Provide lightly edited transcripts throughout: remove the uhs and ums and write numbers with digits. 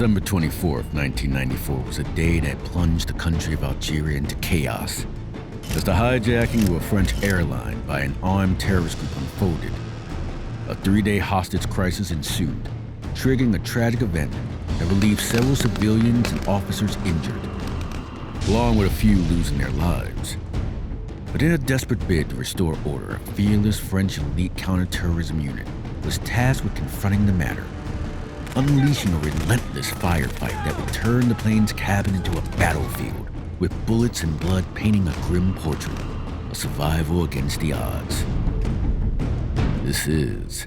December 24th, 1994 was a day that plunged the country of Algeria into chaos as the hijacking of a French airline by an armed terrorist group unfolded. A 3-day hostage crisis ensued, triggering a tragic event that relieved several civilians and officers injured, along with a few losing their lives. But in a desperate bid to restore order, a fearless French elite counterterrorism unit was tasked with confronting the matter, unleashing a relentless firefight that would turn the plane's cabin into a battlefield, with bullets and blood painting a grim portrait of survival against the odds. This is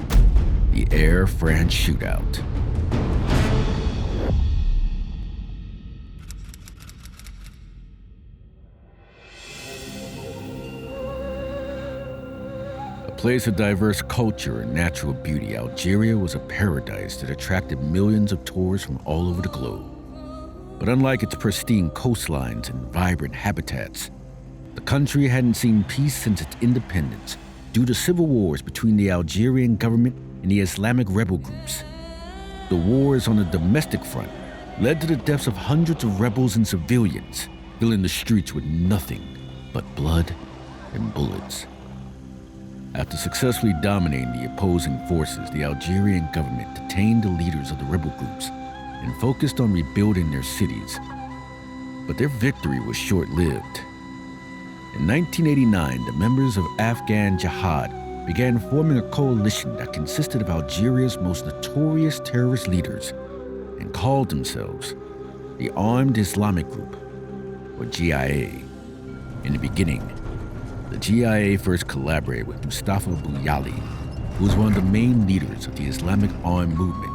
the Air France Shootout. A place of diverse culture and natural beauty, Algeria was a paradise that attracted millions of tourists from all over the globe. But unlike its pristine coastlines and vibrant habitats, the country hadn't seen peace since its independence due to civil wars between the Algerian government and the Islamic rebel groups. The wars on the domestic front led to the deaths of hundreds of rebels and civilians, filling the streets with nothing but blood and bullets. After successfully dominating the opposing forces, the Algerian government detained the leaders of the rebel groups and focused on rebuilding their cities. But their victory was short-lived. In 1989, the members of Afghan Jihad began forming a coalition that consisted of Algeria's most notorious terrorist leaders and called themselves the Armed Islamic Group, or GIA. In the beginning, the GIA first collaborated with Mustafa Bouyali, who was one of the main leaders of the Islamic armed movement.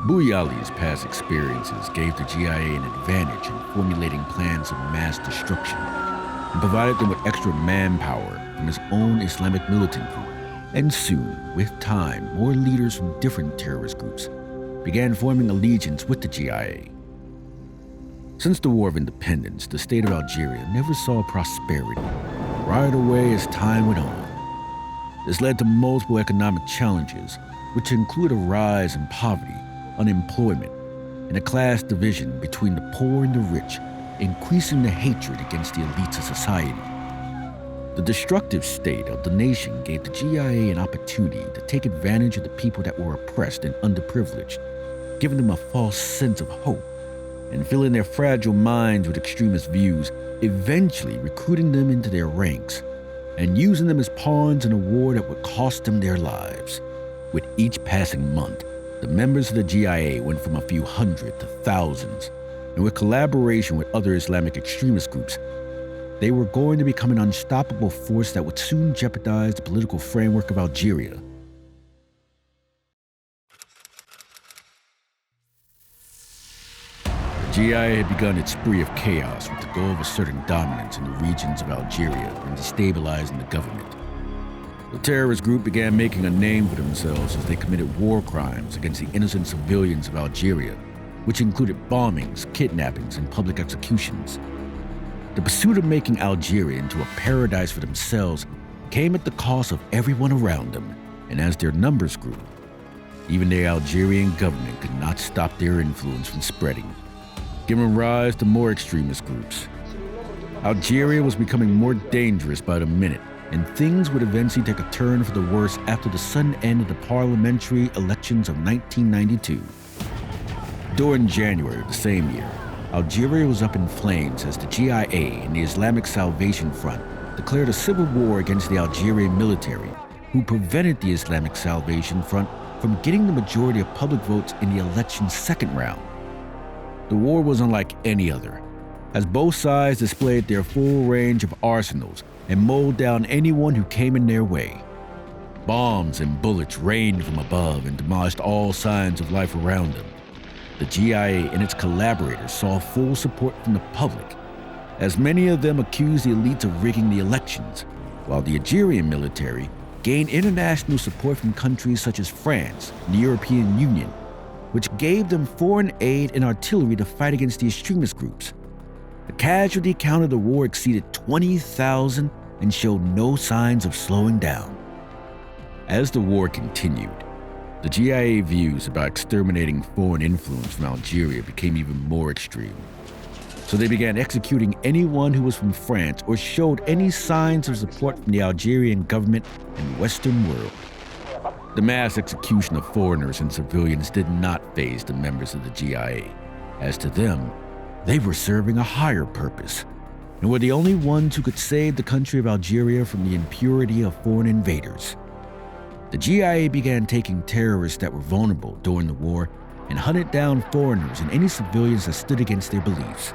Bouyali's past experiences gave the GIA an advantage in formulating plans of mass destruction and provided them with extra manpower from his own Islamic militant group. And soon, with time, more leaders from different terrorist groups began forming allegiance with the GIA. Since the War of Independence, the state of Algeria never saw prosperity right away as time went on. This led to multiple economic challenges, which include a rise in poverty, unemployment, and a class division between the poor and the rich, increasing the hatred against the elites of society. The destructive state of the nation gave the GIA an opportunity to take advantage of the people that were oppressed and underprivileged, giving them a false sense of hope and filling their fragile minds with extremist views, eventually recruiting them into their ranks and using them as pawns in a war that would cost them their lives. With each passing month, the members of the GIA went from a few hundred to thousands, and with collaboration with other Islamic extremist groups, they were going to become an unstoppable force that would soon jeopardize the political framework of Algeria. The GIA had begun its spree of chaos with the goal of asserting dominance in the regions of Algeria and destabilizing the government. The terrorist group began making a name for themselves as they committed war crimes against the innocent civilians of Algeria, which included bombings, kidnappings, and public executions. The pursuit of making Algeria into a paradise for themselves came at the cost of everyone around them, and as their numbers grew, even the Algerian government could not stop their influence from spreading, giving rise to more extremist groups. Algeria was becoming more dangerous by the minute, and things would eventually take a turn for the worse after the sudden end of the parliamentary elections of 1992. During January of the same year, Algeria was up in flames as the GIA and the Islamic Salvation Front declared a civil war against the Algerian military, who prevented the Islamic Salvation Front from getting the majority of public votes in the election's second round. The war was unlike any other, as both sides displayed their full range of arsenals and mowed down anyone who came in their way. Bombs and bullets rained from above and demolished all signs of life around them. The GIA and its collaborators saw full support from the public, as many of them accused the elites of rigging the elections, while the Algerian military gained international support from countries such as France and the European Union, which gave them foreign aid and artillery to fight against the extremist groups. The casualty count of the war exceeded 20,000 and showed no signs of slowing down. As the war continued, The GIA views about exterminating foreign influence from Algeria became even more extreme. So they began executing anyone who was from France or showed any signs of support from the Algerian government and Western world. The mass execution of foreigners and civilians did not faze the members of the GIA. As to them, they were serving a higher purpose, and were the only ones who could save the country of Algeria from the impurity of foreign invaders. The GIA began taking terrorists that were vulnerable during the war and hunted down foreigners and any civilians that stood against their beliefs.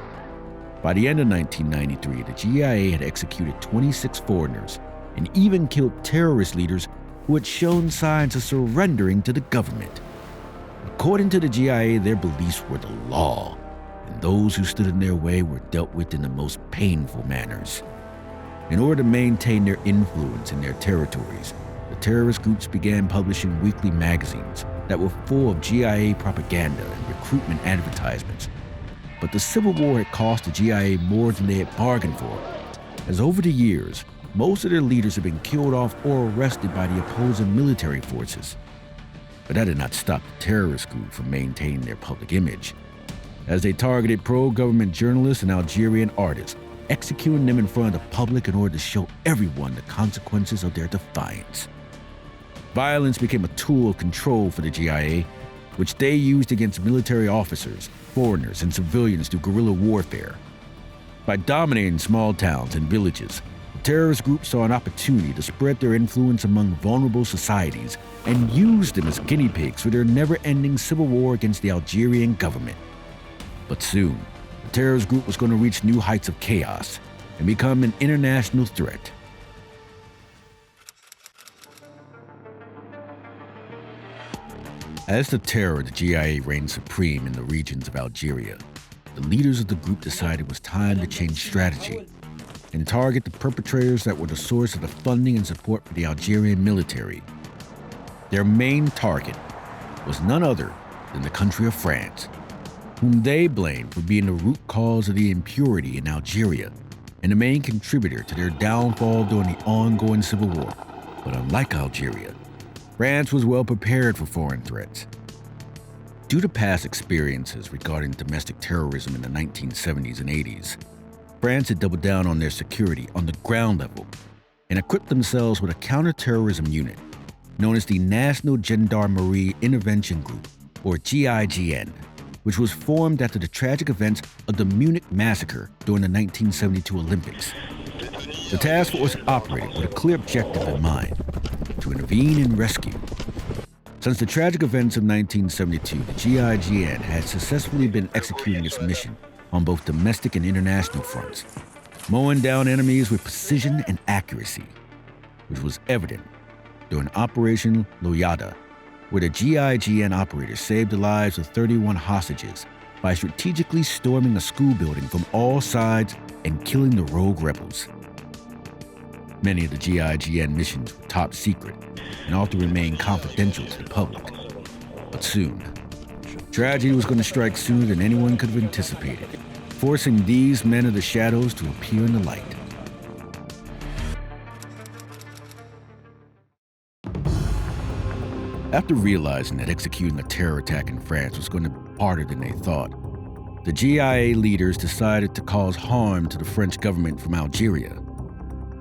By the end of 1993, the GIA had executed 26 foreigners and even killed terrorist leaders who had shown signs of surrendering to the government. According to the GIA, their beliefs were the law, and those who stood in their way were dealt with in the most painful manners. In order to maintain their influence in their territories, the terrorist groups began publishing weekly magazines that were full of GIA propaganda and recruitment advertisements. But the Civil War had cost the GIA more than they had bargained for, as over the years, most of their leaders had been killed off or arrested by the opposing military forces. But that did not stop the terrorist group from maintaining their public image, as they targeted pro-government journalists and Algerian artists, executing them in front of the public in order to show everyone the consequences of their defiance. Violence became a tool of control for the GIA, which they used against military officers, foreigners, and civilians through guerrilla warfare. By dominating small towns and villages, the terrorist group saw an opportunity to spread their influence among vulnerable societies and use them as guinea pigs for their never-ending civil war against the Algerian government. But soon, the terrorist group was going to reach new heights of chaos and become an international threat. As the terror of the GIA reigned supreme in the regions of Algeria, the leaders of the group decided it was time to change strategy and target the perpetrators that were the source of the funding and support for the Algerian military. Their main target was none other than the country of France, whom they blamed for being the root cause of the impurity in Algeria and the main contributor to their downfall during the ongoing civil war. But unlike Algeria, France was well prepared for foreign threats. Due to past experiences regarding domestic terrorism in the 1970s and 80s, France had doubled down on their security on the ground level and equipped themselves with a counterterrorism unit known as the National Gendarmerie Intervention Group, or GIGN, which was formed after the tragic events of the Munich massacre during the 1972 Olympics. The task force operated with a clear objective in mind: to intervene and rescue. Since the tragic events of 1972, the GIGN had successfully been executing its mission on both domestic and international fronts, mowing down enemies with precision and accuracy, which was evident during Operation Loyada, where the GIGN operators saved the lives of 31 hostages by strategically storming a school building from all sides and killing the rogue rebels. Many of the GIGN missions were top secret and often remained confidential to the public. But soon, tragedy was going to strike sooner than anyone could have anticipated, forcing these men of the shadows to appear in the light. After realizing that executing a terror attack in France was going to be harder than they thought, the GIA leaders decided to cause harm to the French government from Algeria.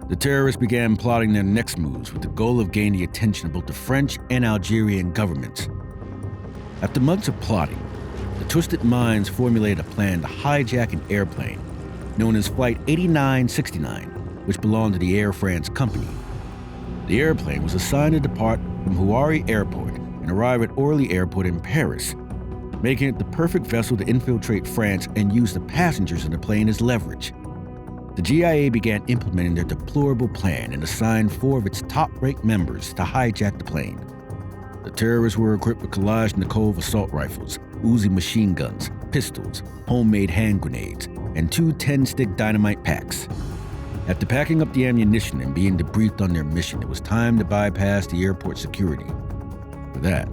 The terrorists began plotting their next moves with the goal of gaining the attention of both the French and Algerian governments. After months of plotting, the twisted minds formulated a plan to hijack an airplane known as Flight 8969, which belonged to the Air France company. The airplane was assigned to depart from Houari Airport and arrive at Orly Airport in Paris, making it the perfect vessel to infiltrate France and use the passengers in the plane as leverage. The GIA began implementing their deplorable plan and assigned 4 of its top-ranked members to hijack the plane. The terrorists were equipped with Kalashnikov assault rifles, Uzi machine guns, pistols, homemade hand grenades, and 2 10-stick dynamite packs. After packing up the ammunition and being debriefed on their mission, it was time to bypass the airport security. For that,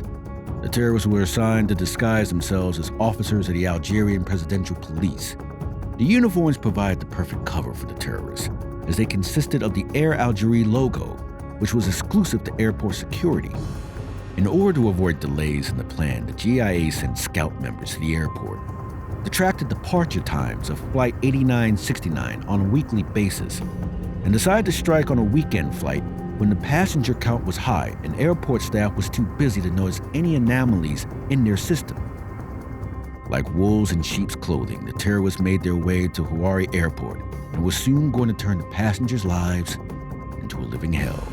the terrorists were assigned to disguise themselves as officers of the Algerian Presidential Police. The uniforms provided the perfect cover for the terrorists, as they consisted of the Air Algerie logo, which was exclusive to airport security. In order to avoid delays in the plan, the GIA sent scout members to the airport to track the departure times of Flight 8969 on a weekly basis, and decided to strike on a weekend flight when the passenger count was high and airport staff was too busy to notice any anomalies in their system. Like wolves in sheep's clothing, the terrorists made their way to Huari Airport and were soon going to turn the passengers' lives into a living hell.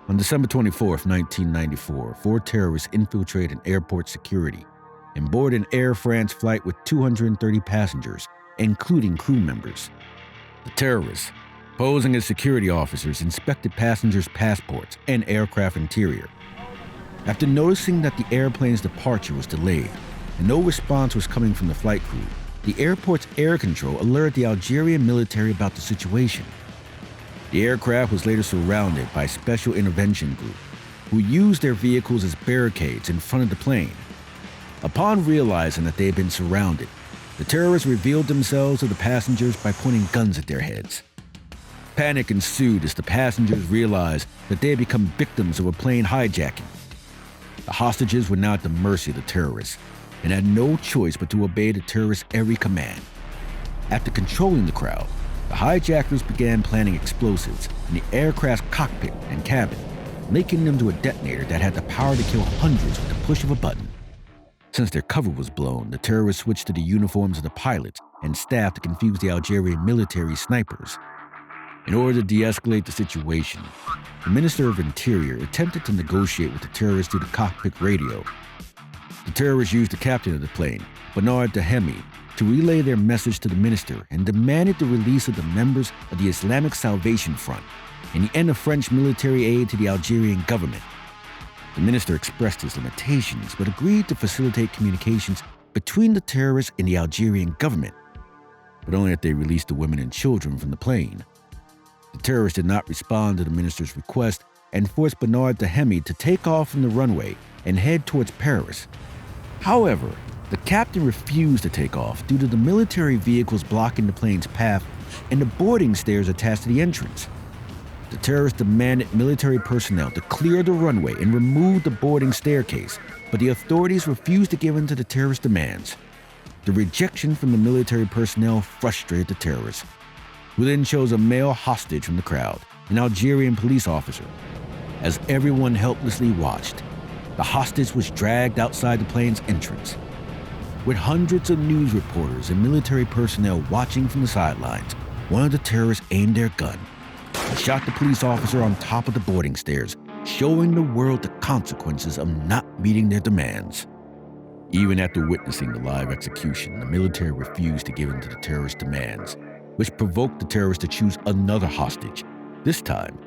On December 24, 1994, 4 terrorists infiltrated airport security and boarded an Air France flight with 230 passengers, including crew members. The terrorists, posing as security officers, inspected passengers' passports and aircraft interior. After noticing that the airplane's departure was delayed and no response was coming from the flight crew, the airport's air control alerted the Algerian military about the situation. The aircraft was later surrounded by a special intervention group, who used their vehicles as barricades in front of the plane. Upon realizing that they had been surrounded, the terrorists revealed themselves to the passengers by pointing guns at their heads. Panic ensued as the passengers realized that they had become victims of a plane hijacking. The hostages were now at the mercy of the terrorists and had no choice but to obey the terrorists' every command. After controlling the crowd, the hijackers began planting explosives in the aircraft's cockpit and cabin, linking them to a detonator that had the power to kill hundreds with the push of a button. Since their cover was blown, the terrorists switched to the uniforms of the pilots and staff to confuse the Algerian military snipers. In order to de-escalate the situation, the Minister of Interior attempted to negotiate with the terrorists through the cockpit radio. The terrorists used the captain of the plane, Bernard Dehemi, to relay their message to the minister and demanded the release of the members of the Islamic Salvation Front and the end of French military aid to the Algerian government. The minister expressed his limitations but agreed to facilitate communications between the terrorists and the Algerian government, but only if they released the women and children from the plane. The terrorists did not respond to the minister's request and forced Bernard Dehemi to take off from the runway and head towards Paris. However, the captain refused to take off due to the military vehicles blocking the plane's path and the boarding stairs attached to the entrance. The terrorists demanded military personnel to clear the runway and remove the boarding staircase, but the authorities refused to give in to the terrorist demands. The rejection from the military personnel frustrated the terrorists, who then chose a male hostage from the crowd, an Algerian police officer. As everyone helplessly watched, the hostage was dragged outside the plane's entrance. With hundreds of news reporters and military personnel watching from the sidelines, one of the terrorists aimed their gun and shot the police officer on top of the boarding stairs, showing the world the consequences of not meeting their demands. Even after witnessing the live execution, the military refused to give in to the terrorist demands, which provoked the terrorists to choose another hostage. This time,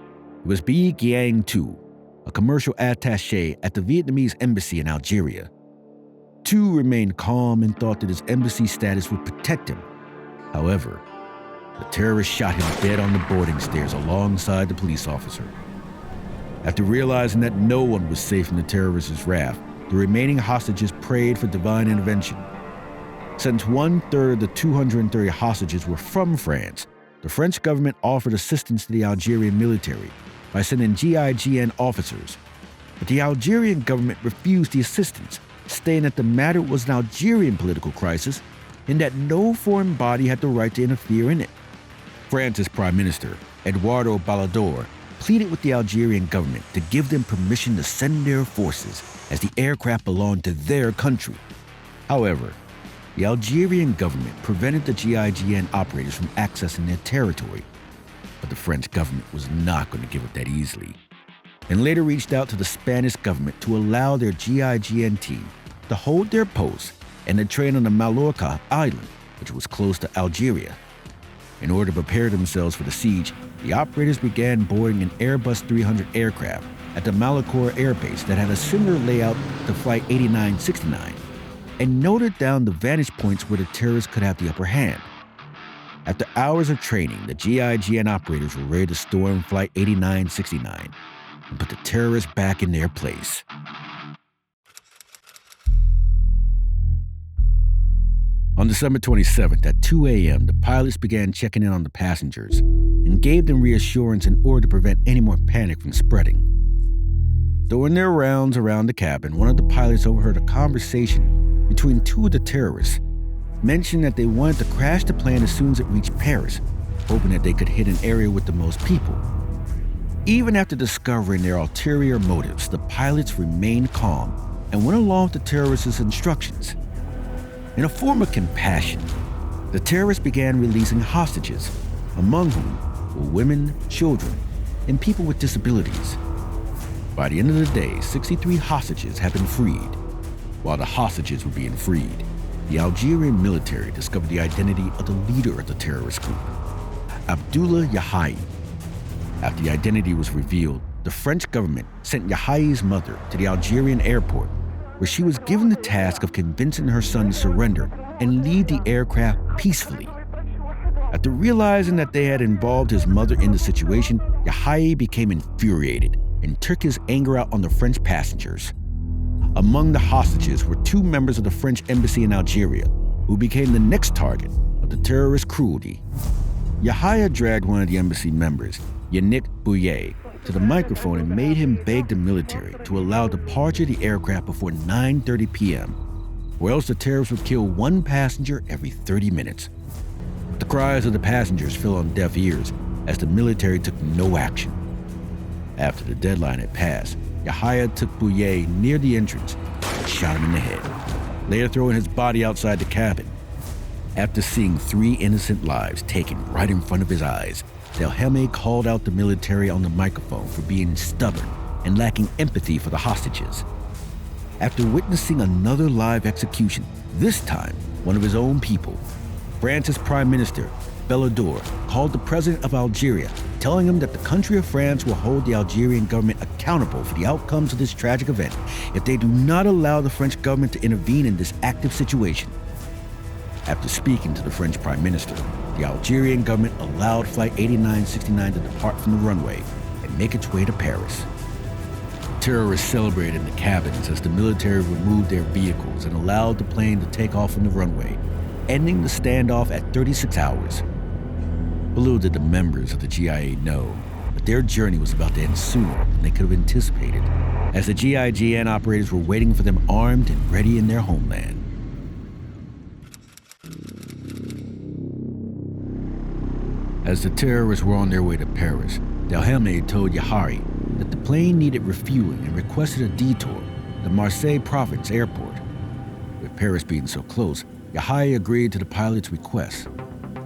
it was Bi Giang Tu, a commercial attaché at the Vietnamese embassy in Algeria. Tu remained calm and thought that his embassy status would protect him. However, the terrorists shot him dead on the boarding stairs alongside the police officer. After realizing that no one was safe from the terrorists' wrath, the remaining hostages prayed for divine intervention. Since 1/3 of the 230 hostages were from France, the French government offered assistance to the Algerian military by sending GIGN officers. But the Algerian government refused the assistance, stating that the matter was an Algerian political crisis and that no foreign body had the right to interfere in it. France's Prime Minister, Eduardo Balladur, pleaded with the Algerian government to give them permission to send their forces, as the aircraft belonged to their country. However, the Algerian government prevented the GIGN operators from accessing their territory, but the French government was not going to give up that easily, and later reached out to the Spanish government to allow their GIGN team to hold their posts and to train on the Mallorca island, which was close to Algeria. In order to prepare themselves for the siege, the operators began boarding an Airbus 300 aircraft at the Malakor airbase that had a similar layout to Flight 8969, and noted down the vantage points where the terrorists could have the upper hand. After hours of training, the GIGN operators were ready to storm Flight 8969 and put the terrorists back in their place. On December 27th at 2 a.m., the pilots began checking in on the passengers and gave them reassurance in order to prevent any more panic from spreading. During their rounds around the cabin, one of the pilots overheard a conversation between two of the terrorists, mentioned that they wanted to crash the plane as soon as it reached Paris, hoping that they could hit an area with the most people. Even after discovering their ulterior motives, the pilots remained calm and went along with the terrorists' instructions. In a form of compassion, the terrorists began releasing hostages, among whom were women, children, and people with disabilities. By the end of the day, 63 hostages had been freed. While the hostages were being freed, the Algerian military discovered the identity of the leader of the terrorist group, Abdullah Yahayi. After the identity was revealed, the French government sent Yahayi's mother to the Algerian airport, where she was given the task of convincing her son to surrender and leave the aircraft peacefully. After realizing that they had involved his mother in the situation, Yahayi became infuriated and took his anger out on the French passengers. Among the hostages were 2 members of the French embassy in Algeria, who became the next target of the terrorist cruelty. Yahayi dragged one of the embassy members, Yannick Bouillet, to the microphone and made him beg the military to allow departure of the aircraft before 9:30 p.m., or else the terrorists would kill 1 passenger every 30 minutes. The cries of the passengers fell on deaf ears as the military took no action. After the deadline had passed, Yahayi took Bouillet near the entrance and shot him in the head, later throwing his body outside the cabin. After seeing 3 innocent lives taken right in front of his eyes, Delheme called out the military on the microphone for being stubborn and lacking empathy for the hostages. After witnessing another live execution, this time one of his own people, France's Prime Minister, Bellador, called the president of Algeria, telling him that the country of France will hold the Algerian government accountable for the outcomes of this tragic event if they do not allow the French government to intervene in this active situation. After speaking to the French Prime Minister, the Algerian government allowed Flight 8969 to depart from the runway and make its way to Paris. Terrorists celebrated in the cabins as the military removed their vehicles and allowed the plane to take off from the runway, ending the standoff at 36 hours. Little did the members of the GIA know that their journey was about to end sooner than they could have anticipated, as the GIGN operators were waiting for them armed and ready in their homeland. As the terrorists were on their way to Paris, Delheme told Yahayi that the plane needed refueling and requested a detour to Marseille Province Airport. With Paris being so close, Yahayi agreed to the pilot's request.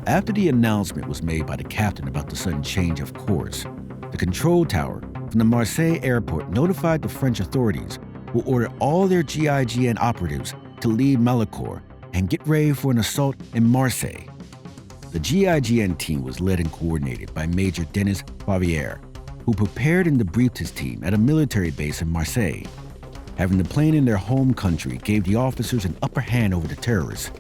After the announcement was made by the captain about the sudden change of course, the control tower from the Marseille airport notified the French authorities, who ordered all their GIGN operatives to leave Malicourt and get ready for an assault in Marseille. The GIGN team was led and coordinated by Major Denis Favier, who prepared and debriefed his team at a military base in Marseille. Having the plane in their home country gave the officers an upper hand over the terrorists.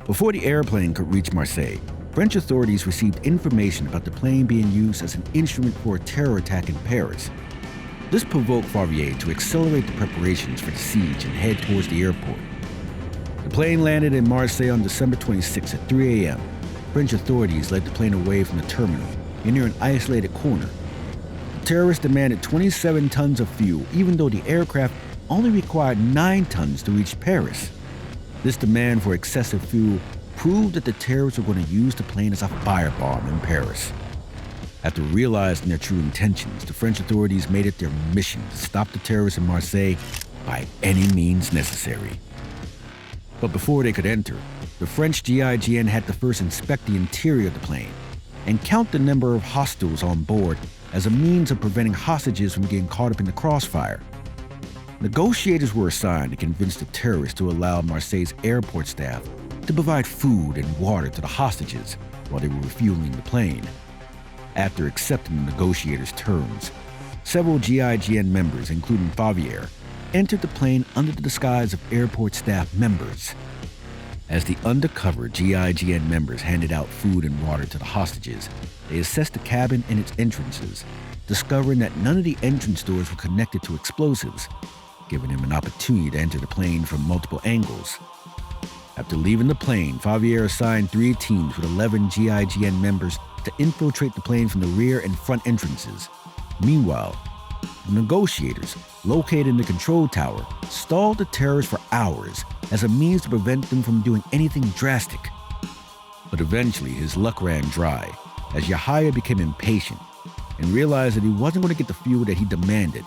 Before the airplane could reach Marseille, French authorities received information about the plane being used as an instrument for a terror attack in Paris. This provoked Favier to accelerate the preparations for the siege and head towards the airport. The plane landed in Marseille on December 26 at 3 a.m. French authorities led the plane away from the terminal and near an isolated corner. The terrorists demanded 27 tons of fuel, even though the aircraft only required 9 tons to reach Paris. This demand for excessive fuel proved that the terrorists were going to use the plane as a firebomb in Paris. After realizing their true intentions, the French authorities made it their mission to stop the terrorists in Marseille by any means necessary. But before they could enter, the French GIGN had to first inspect the interior of the plane and count the number of hostiles on board as a means of preventing hostages from getting caught up in the crossfire. Negotiators were assigned to convince the terrorists to allow Marseille's airport staff to provide food and water to the hostages while they were refueling the plane. After accepting the negotiators' terms, several GIGN members, including Favier, entered the plane under the disguise of airport staff members. As the undercover GIGN members handed out food and water to the hostages, they assessed the cabin and its entrances, discovering that none of the entrance doors were connected to explosives, giving them an opportunity to enter the plane from multiple angles. After leaving the plane, Favier assigned 3 teams with 11 GIGN members to infiltrate the plane from the rear and front entrances. Meanwhile, the negotiators located in the control tower, stalled the terrorists for hours as a means to prevent them from doing anything drastic. But eventually his luck ran dry as Yahya became impatient and realized that he wasn't going to get the fuel that he demanded.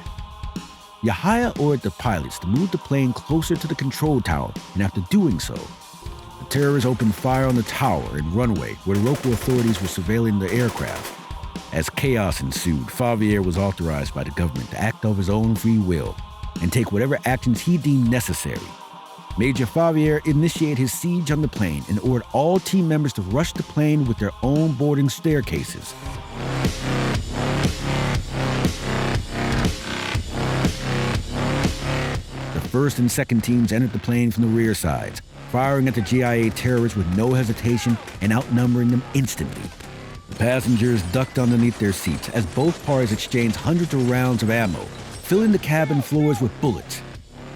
Yahya ordered the pilots to move the plane closer to the control tower, and after doing so, the terrorists opened fire on the tower and runway where the local authorities were surveilling the aircraft. As chaos ensued, Favier was authorized by the government to act of his own free will and take whatever actions he deemed necessary. Major Favier initiated his siege on the plane and ordered all team members to rush the plane with their own boarding staircases. The first and second teams entered the plane from the rear sides, firing at the GIA terrorists with no hesitation and outnumbering them instantly. The passengers ducked underneath their seats as both parties exchanged hundreds of rounds of ammo, filling the cabin floors with bullets.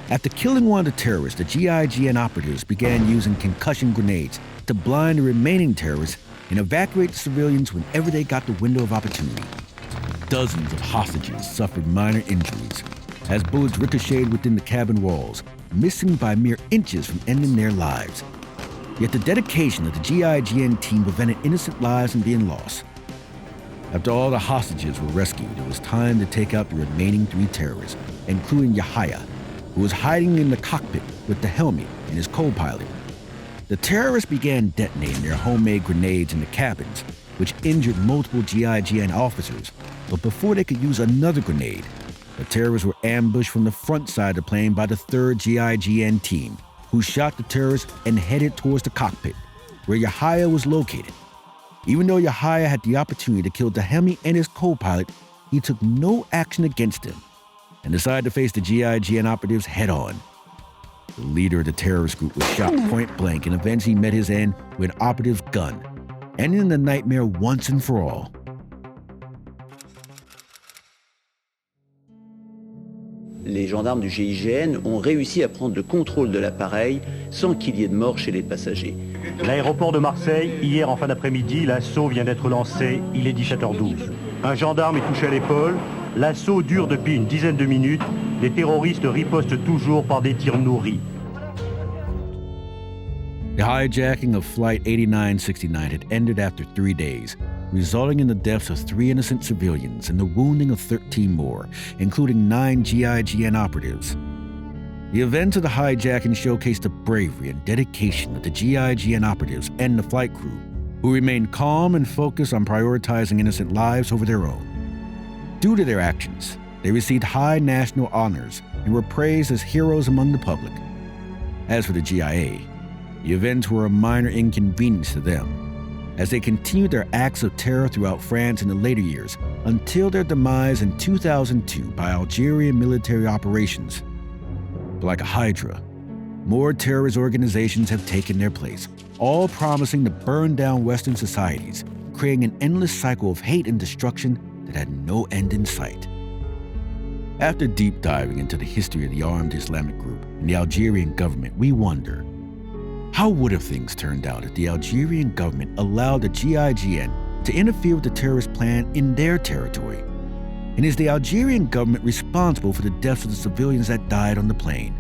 After killing one of the terrorists, the GIGN operatives began using concussion grenades to blind the remaining terrorists and evacuate the civilians whenever they got the window of opportunity. Dozens of hostages suffered minor injuries as bullets ricocheted within the cabin walls, missing by mere inches from ending their lives. Yet the dedication of the GIGN team prevented innocent lives from being lost. After all the hostages were rescued, it was time to take out the remaining 3 terrorists, including Yahya, who was hiding in the cockpit with the helmet and his co-pilot. The terrorists began detonating their homemade grenades in the cabins, which injured multiple GIGN officers, but before they could use another grenade, the terrorists were ambushed from the front side of the plane by the 3rd GIGN team, who shot the terrorists and headed towards the cockpit, where Yahya was located. Even though Yahya had the opportunity to kill Dahemi and his co-pilot, he took no action against him and decided to face the GIGN operatives head-on. The leader of the terrorist group was shot point blank and eventually met his end with an operative's gun, ending the nightmare once and for all. Les gendarmes du GIGN ont réussi à prendre le contrôle de l'appareil sans qu'il y ait de mort chez les passagers. L'aéroport de Marseille, hier en fin d'après-midi, l'assaut vient d'être lancé, il est 17h12. Un gendarme est touché à l'épaule, l'assaut dure depuis une dizaine de minutes, les terroristes ripostent toujours par des tirs nourris. The hijacking of Flight 8969 had ended after 3 days, resulting in the deaths of 3 innocent civilians and the wounding of 13 more, including 9 GIGN operatives. The events of the hijacking showcased the bravery and dedication of the GIGN operatives and the flight crew, who remained calm and focused on prioritizing innocent lives over their own. Due to their actions, they received high national honors and were praised as heroes among the public. As for the GIA, the events were a minor inconvenience to them, as they continued their acts of terror throughout France in the later years until their demise in 2002 by Algerian military operations. But like a Hydra, more terrorist organizations have taken their place, all promising to burn down Western societies, creating an endless cycle of hate and destruction that had no end in sight. After deep diving into the history of the armed Islamic group and the Algerian government, we wonder, how would have things turned out if the Algerian government allowed the GIGN to interfere with the terrorist plan in their territory? And is the Algerian government responsible for the deaths of the civilians that died on the plane?